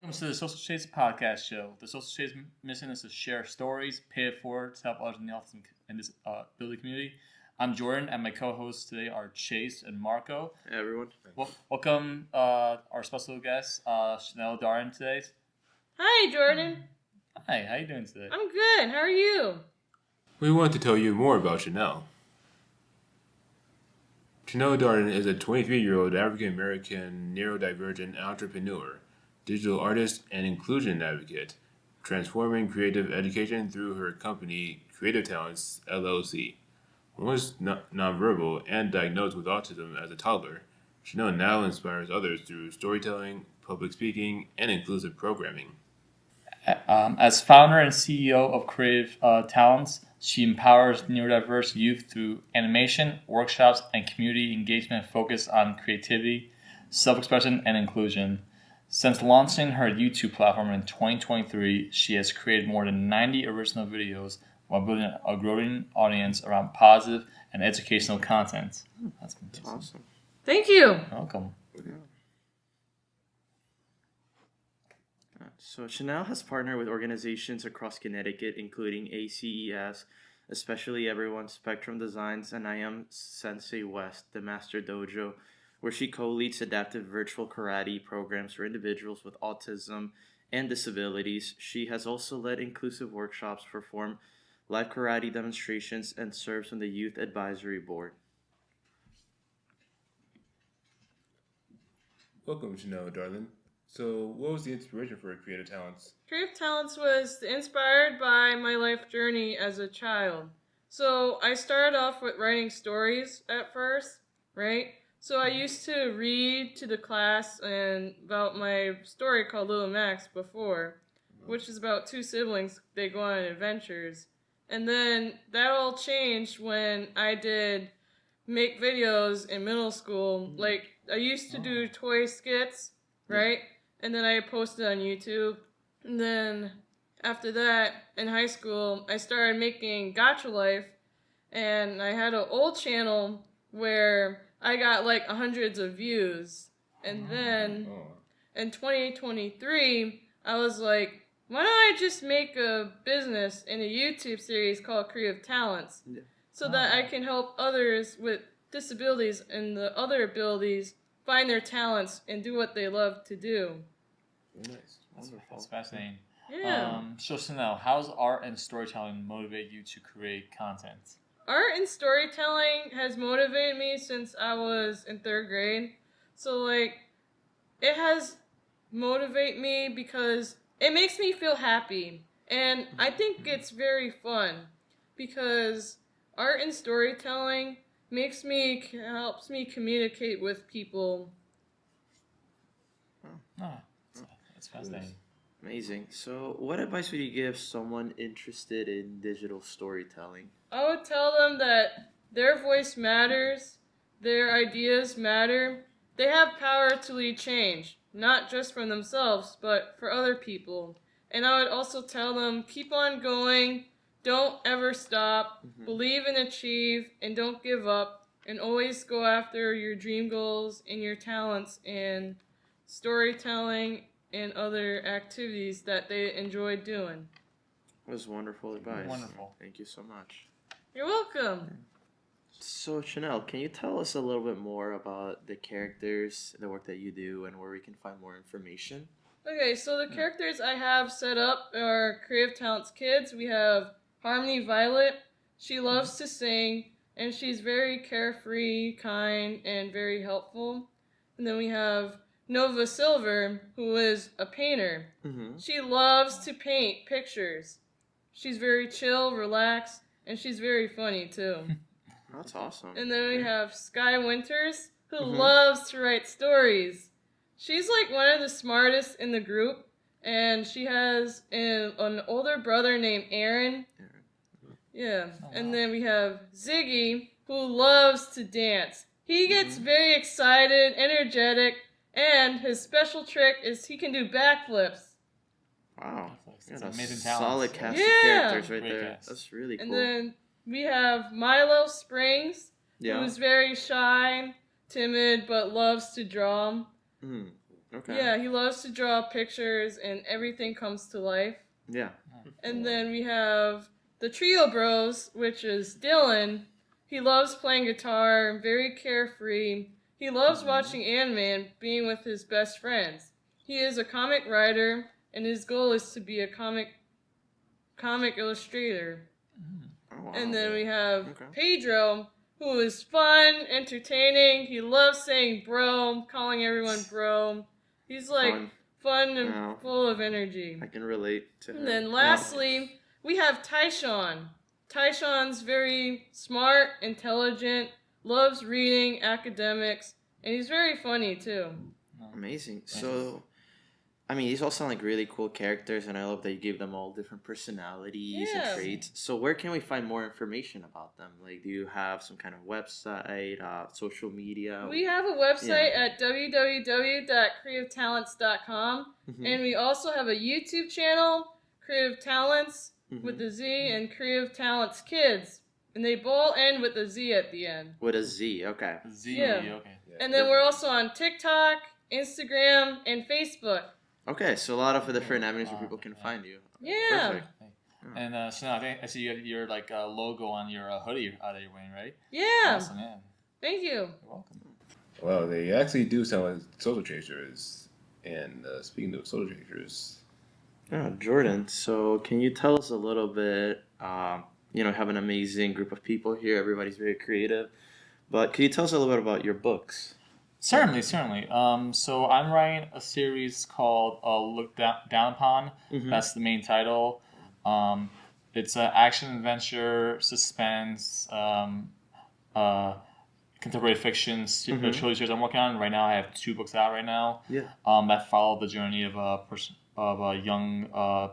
Welcome to the Social Chase podcast show. The Social Chase mission is to share stories, pay it forward to help others in the autism and disability community. I'm Jordan, and my co-hosts today are Chase and Marco. Hey, everyone. Welcome our special guest, Chanel Darden, today. Hi, Jordan. Hi, how you doing today? I'm good. How are you? We want to tell you more about Chanel. Chanel Darden is a 23-year-old African-American neurodivergent entrepreneur, digital artist, and inclusion advocate, transforming creative education through her company, Creative Talentz LLC. Once nonverbal and diagnosed with autism as a toddler, Chanel now inspires others through storytelling, public speaking, and inclusive programming. As founder and CEO of Creative Talentz, she empowers neurodiverse youth through animation, workshops, and community engagement focused on creativity, self-expression, and inclusion. Since launching her YouTube platform in 2023, she has created more than 90 original videos while building a growing audience around positive and educational content. That's awesome. Thank you. You're welcome. So Chanel has partnered with organizations across Connecticut, including ACES, Especially Everyone, Spectrum Designs, and I Am Sensei West, the Master Dojo, where she co-leads adaptive virtual karate programs for individuals with autism and disabilities. She has also led inclusive workshops, performed live karate demonstrations, and serves on the Youth Advisory Board. Welcome, Chanel Darden. So, what was the inspiration for Creative Talentz? Creative Talentz was inspired by my life journey as a child. So I started off with writing stories at first, right? So I used to read to the class and about my story called Little Max before, which is about two siblings. They go on adventures. And then that all changed when I did make videos in middle school. Like, I used to do toy skits, right? And then I posted on YouTube. And then after that, in high school, I started making Gotcha Life. And I had an old channel where I got like hundreds of views. And then in 2023, I was like, why don't I just make a business in a YouTube series called Creative Talentz so that I can help others with disabilities and the other abilities find their talents and do what they love to do. Nice. That's fascinating. Yeah. So Chanel, how's art and storytelling motivate you to create content? Art and storytelling has motivated me since I was in 3rd grade. So, like, it has motivated me because it makes me feel happy. And I think it's very fun because art and storytelling helps me communicate with people. That's fascinating. Amazing. So, what advice would you give someone interested in digital storytelling? I would tell them that their voice matters, their ideas matter. They have power to lead change, not just for themselves, but for other people. And I would also tell them, keep on going, don't ever stop, believe and achieve, and don't give up, and always go after your dream goals and your talents in storytelling and other activities that they enjoy doing. That was wonderful advice. Wonderful. Thank you so much. You're welcome. So, Chanel, can you tell us a little bit more about the characters, the work that you do, and where we can find more information? Okay, so the characters I have set up are Creative Talentz kids. We have Harmony Violet. She loves to sing, and she's very carefree, kind, and very helpful. And then we have Nova Silver, who is a painter. She loves to paint pictures. She's very chill, relaxed, and she's very funny, too. That's awesome. And then we have Sky Winters, who loves to write stories. She's like one of the smartest in the group, and she has an older brother named Aaron. Yeah. And then we have Ziggy, who loves to dance. He gets very excited, energetic, and his special trick is he can do backflips. Wow. That's Yeah, amazing solid talent. cast of characters right Great there. cast. That's really cool. And then we have Milo Springs, who's very shy, timid, but loves to draw. Okay. Yeah, he loves to draw pictures and everything comes to life. Yeah. And then we have the Trio Bros, which is Dylan. He loves playing guitar, very carefree. He loves watching anime and being with his best friends. He is a comic writer, and his goal is to be a comic illustrator. Oh, wow. And then we have Okay. Pedro, who is fun, entertaining. He loves saying bro, calling everyone bro. He's like fun and Yeah. full of energy. I can relate to him. And then lastly, we have Tyshawn. Tyshawn's very smart, intelligent, loves reading, academics, and he's very funny too. Amazing. So, I mean, these all sound like really cool characters, and I love that you gave them all different personalities Yeah. and traits. So, where can we find more information about them? Like, do you have some kind of website, social media? We have a website at www.creativetalentz.com, and we also have a YouTube channel, Creative Talentz with the Z, and Creative Talentz Kids, and they both end with a Z at the end. With a Z, okay. Z. Yeah. Okay. And then we're also on TikTok, Instagram, and Facebook. Okay, so a lot of different avenues where people can find you. Yeah. Perfect. And Chanel, I think I see you have your like logo on your hoodie that you're wearing, right? Yeah. Awesome, yeah. Thank you. You're welcome. Well, they actually do sound like social chasers. And speaking of social chasers, Jordan, so can you tell us a little bit, have an amazing group of people here, everybody's very creative, but can you tell us a little bit about your books? Certainly. So I'm writing a series called Look Down Upon. That's the main title. It's an action adventure, suspense, contemporary fiction trilogy series I'm working on. Right now I have 2 books out right now. Yeah. That follow the journey of a young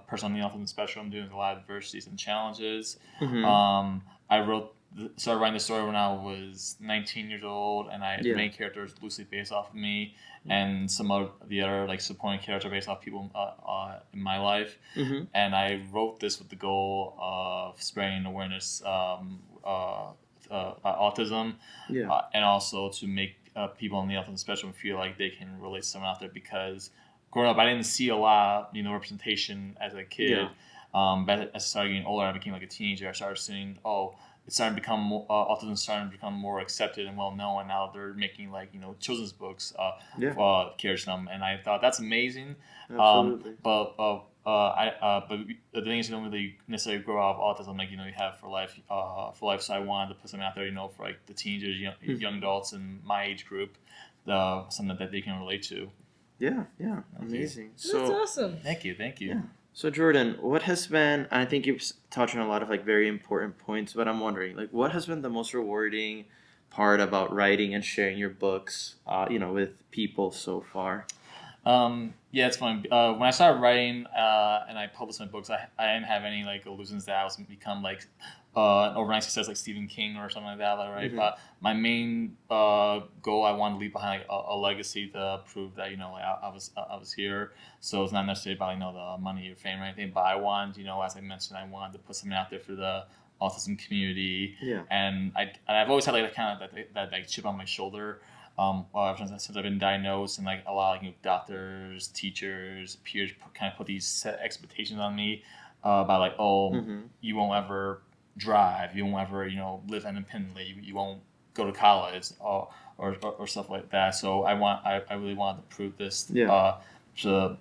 person on the autism spectrum doing a lot of adversities and challenges. I started writing the story when I was 19 years old, and the main character is loosely based off of me, and some of the other like supporting characters are based off people in my life. And I wrote this with the goal of spreading awareness about autism, and also to make people on the autism spectrum feel like they can relate to someone out there, because growing up I didn't see a lot representation as a kid. But as I started getting older, I became like a teenager. I started seeing, it's starting to become more, autism is starting to become more accepted and well known, and now they're making like children's books cater to them, and I thought that's amazing. Absolutely. But the thing is, you don't really necessarily grow out of autism like you have for life. So I wanted to put something out there, for like the teenagers, young adults in my age group, something that they can relate to. Yeah, amazing. That's awesome. Thank you. Yeah. So Jordan, what has been, I think you've touched on a lot of like very important points, but I'm wondering, like, what has been the most rewarding part about writing and sharing your books, with people so far? Yeah, it's funny. When I started writing and I published my books, I didn't have any like illusions that I was going to become like an overnight success like Stephen King or something like that, right? But my main goal, I wanted to leave behind like, a legacy to prove that I was here. So it's not necessarily about the money or fame or anything, but I wanted, as I mentioned, I wanted to put something out there for the autism community. Yeah. And I've always had like that like chip on my shoulder. Since I've been diagnosed, and like a lot of doctors, teachers, peers kind of put these set expectations on me about like, you won't ever drive, you won't ever live independently, you won't go to college or stuff like that. So I really wanted to prove this to all the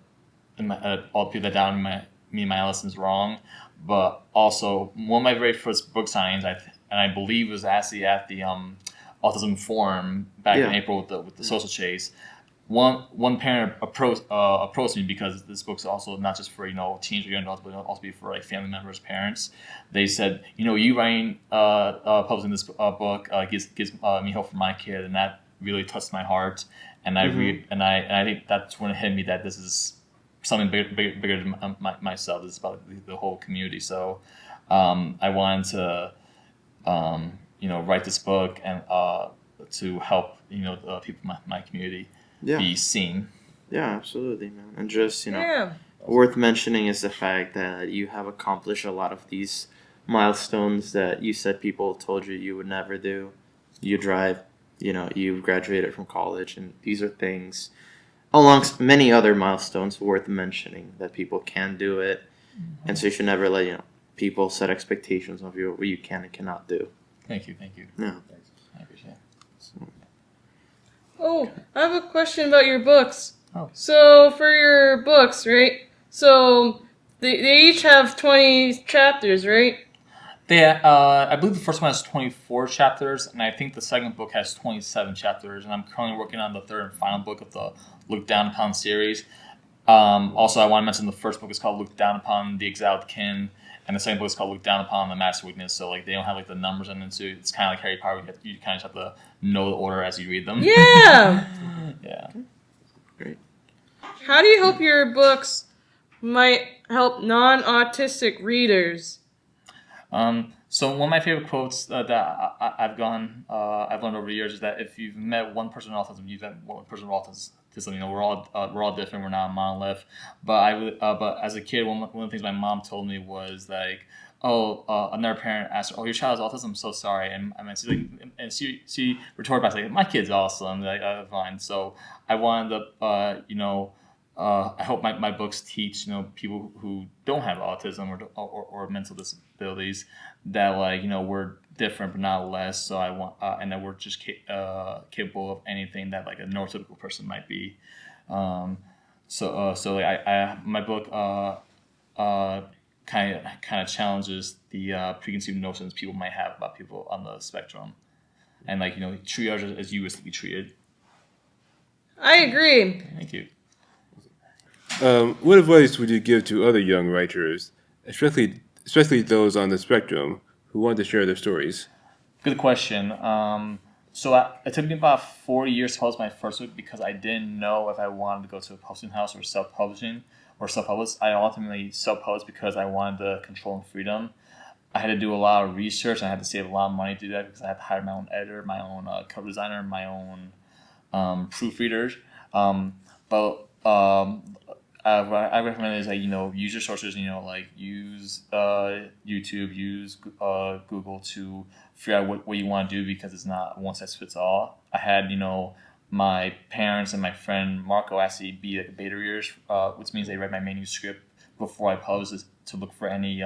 people that doubted me and my lessons wrong. But also one of my very first book signings, I believe was actually at the Autism Forum back in April with the Social Chase. One parent approached me because this book's also not just for teens or young adults, but it'll also be for like family members, parents. They said, you writing publishing this book gives me hope for my kid, and that really touched my heart. And I think that's when it hit me that this is something bigger than myself. This is about the whole community. So I wanted to write this book and to help the people in my community be seen. Yeah, absolutely, man. And just worth mentioning is the fact that you have accomplished a lot of these milestones that you said people told you would never do. You drive, you've graduated from college, and these are things amongst many other milestones worth mentioning that people can do it, and so you should never let people set expectations of you what you can and cannot do. Thank you. Yeah. Thanks. I appreciate it. Oh, I have a question about your books. Oh. So for your books, right? So they each have 20 chapters, right? I believe the first one has 24 chapters, and I think the second book has 27 chapters, and I'm currently working on the third and final book of the Looked Down Upon series. Also, I want to mention the first book is called Looked Down Upon the Exiled Kin, and the second book is called Looked Down Upon the Master Weakness. So like they don't have like the numbers in it, so it's kind of like Harry Potter. You kind of just have to know the order as you read them. Yeah. Yeah. Great. How do you hope your books might help non-autistic readers? So one of my favorite quotes that I've learned over the years is that if you've met one person with autism, you've met one person with autism. We're all different. We're not a monolith. But but as a kid, one of the things my mom told me was like, another parent asked her, "Oh, your child has autism. I'm so sorry." And she retorted by saying, "My kid's awesome." Like, fine. So I wanted to, I hope my books teach people who don't have autism or mental disabilities that we're different but not less. So I want and that we're just capable of anything that like a neurotypical person might be. My book kind of challenges the preconceived notions people might have about people on the spectrum, and triage as you wish to be treated. I agree. Thank you. What advice would you give to other young writers, especially those on the spectrum who want to share their stories? Good question. It took me about 4 years to publish my first book because I didn't know if I wanted to go to a publishing house or self-publishing or self-publish. I ultimately self-published because I wanted the control and freedom. I had to do a lot of research and I had to save a lot of money to do that because I had to hire my own editor, my own cover designer, my own proofreaders. I recommend is use your sources. Use YouTube, use Google to figure out what you want to do because it's not one size fits all. I had my parents and my friend Marco actually be like beta readers, which means they read my manuscript before I published it to look for any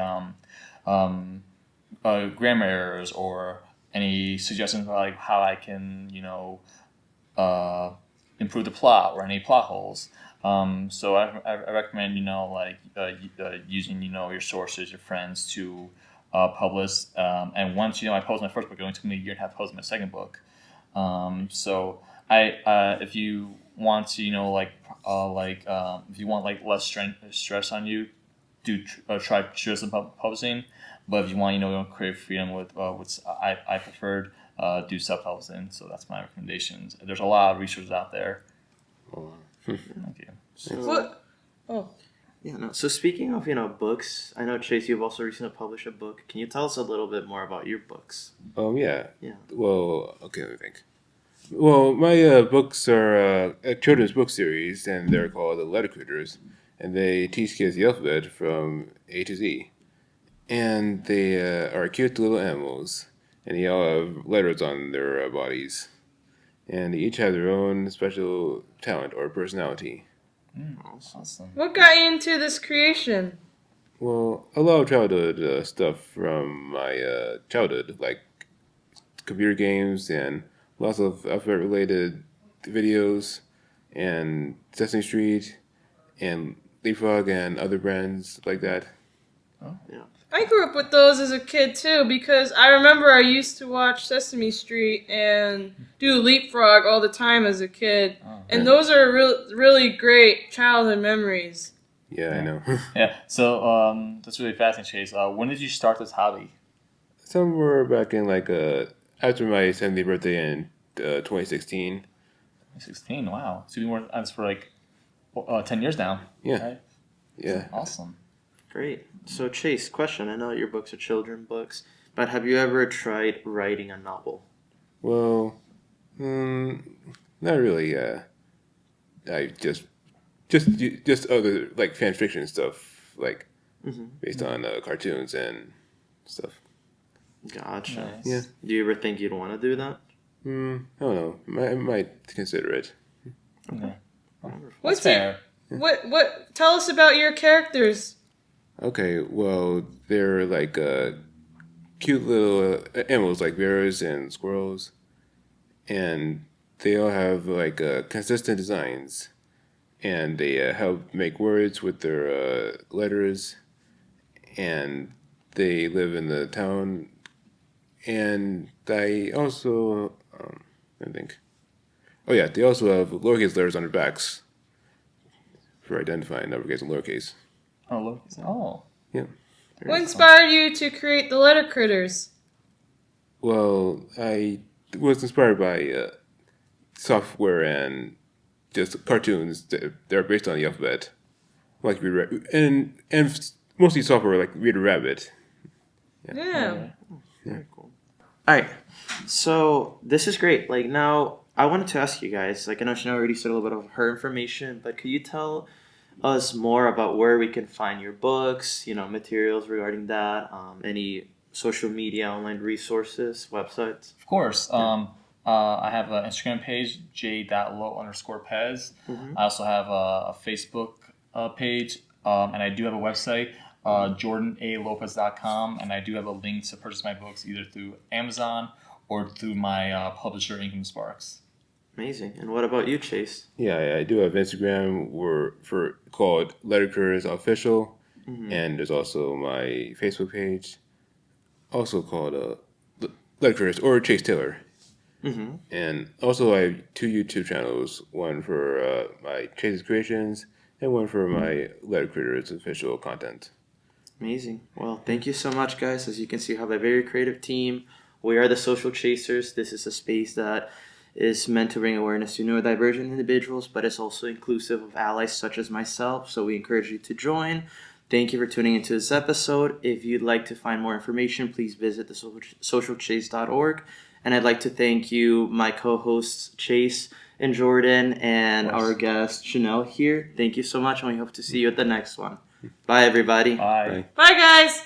grammar errors or any suggestions for like how I can improve the plot or any plot holes. So I recommend using your sources, your friends to publish. And once I published my first book, it only took me a year and a half to publish my second book. So if you want to if you want less stress on you, do try traditional publishing. But if you want creative freedom with which I preferred, do self-publishing. So that's my recommendations. There's a lot of resources out there. Thank you. So speaking of books, I know Chase, you've also recently published a book. Can you tell us a little bit more about your books? Yeah. Yeah. Well, okay, let me think. Well, my books are a children's book series, and they're called The Letter Critters, and they teach kids the alphabet from A to Z. And they are cute little animals, and they all have letters on their bodies. And they each have their own special talent or personality. Awesome. What got you into this creation? Well, a lot of childhood stuff from my childhood, like computer games and lots of alphabet-related videos and Sesame Street and Leapfrog and other brands like that. Oh. Yeah. I grew up with those as a kid too because I remember I used to watch Sesame Street and do Leapfrog all the time as a kid. And those are really great childhood memories. Yeah, I know. Yeah, so that's really fascinating, Chase. When did you start this hobby? Somewhere back in after my 70th birthday in 2016. 2016, wow. So you've been working on this for 10 years now. Yeah. Right? Yeah. Awesome. Great. So Chase, question. I know your books are children books, but have you ever tried writing a novel? Well, not really. I just other fan fiction stuff, based on cartoons and stuff. Gotcha. Nice. Yeah. Do you ever think you'd want to do that? I don't know. I might consider it. Okay. What's fair. What? Tell us about your characters. Okay, well, they're like cute little animals like bears and squirrels, and they all have like consistent designs, and they help make words with their letters, and they live in the town, and they also, I think, oh yeah, they also have lowercase letters on their backs for identifying uppercase and lowercase. Oh, look. Oh. Yeah. What inspired you to create the letter critters? Well, I was inspired by software and just cartoons that are based on the alphabet, like and mostly software like Reader Rabbit. Yeah. Very cool. All right. So this is great. Like now, I wanted to ask you guys. Like I know Chanel already said a little bit of her information, but could you tell us more about where we can find your books? You know, materials regarding that. Any social media, online resources, websites. Of course. I have an Instagram page, j.low_pez. I also have a Facebook page, and I do have a website, jordanalopez.com, and I do have a link to purchase my books either through Amazon or through my publisher, Income Sparks. Amazing. And what about you, Chase? Yeah, I do have Instagram called Letterkers Official, and there's also my Facebook page, also called Letterkers or Chase Taylor. And also I have 2 YouTube channels, one for my Chase's Creations and one for my Letter Critters official content. Amazing. Well, thank you so much, guys. As you can see, we have a very creative team. We are the Social Chasers. This is a space that is meant to bring awareness to neurodivergent individuals, but it's also inclusive of allies such as myself. So we encourage you to join. Thank you for tuning into this episode. If you'd like to find more information, please visit the socialchase.org. And I'd like to thank you, my co-hosts Chase and Jordan, and our guest Chanel here. Thank you so much, and we hope to see you at the next one. Bye, everybody. Bye. Bye, guys.